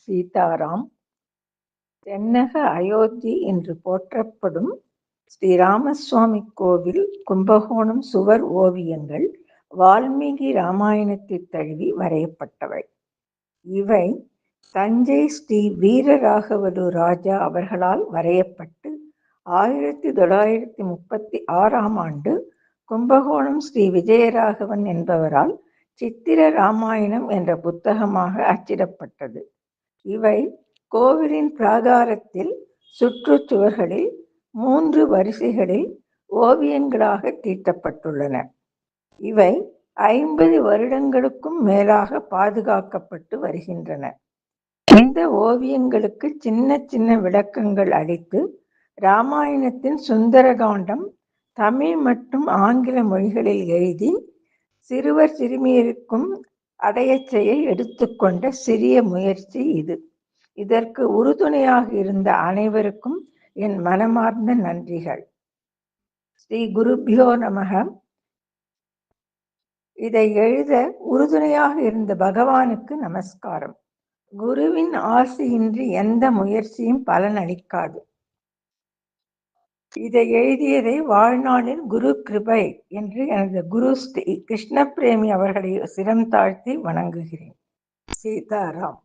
சீதாராம். தென்னக அயோத்தி என்று போற்றப்படும் ஸ்ரீராமசுவாமி கோவில் கும்பகோணம் சுவர் ஓவியங்கள் வால்மீகி ராமாயணத்தைத் தழுவி வரையப்பட்டவை. இவை தஞ்சை ஸ்ரீ வீரராகவலு ராஜா அவர்களால் வரையப்பட்டு 1936 கும்பகோணம் ஸ்ரீ விஜயராகவன் என்பவரால் சித்திர ராமாயணம் என்ற புத்தகமாக அச்சிடப்பட்டது. இவை கோவிலின் பிராகாரத்தில் சுற்றுச்சுவர்களில் 3 வரிசைகளில் ஓவியங்களாக தீட்டப்பட்டுள்ளன. இவை 50 வருடங்களுக்கும் மேலாக பாதுகாக்கப்பட்டு வருகின்றன. இந்த ஓவியங்களுக்கு சின்ன சின்ன விளக்கங்கள் அளித்து ராமாயணத்தின் சுந்தரகாண்டம் தமிழ் மற்றும் ஆங்கில மொழிகளில் எழுதி சிறுவர் சிறுமியருக்கும் அடையச் எடுத்துக்கொண்ட சிறிய முயற்சி இது. இதற்கு உறுதுணையாக இருந்த அனைவருக்கும் என் மனமார்ந்த நன்றிகள். ஸ்ரீ குருபியோ நமக. இதை எழுத உறுதுணையாக இருந்த பகவானுக்கு நமஸ்காரம். குருவின் ஆசையின்றி எந்த முயற்சியும் பலனளிக்காது. இதை எழுதியதை வாழ்நாளில் குரு கிருபை என்று எனது குரு ஸ்ரீ கிருஷ்ண பிரேமி அவர்களை சிரம் தாழ்த்தி வணங்குகிறேன். சீதாராம்.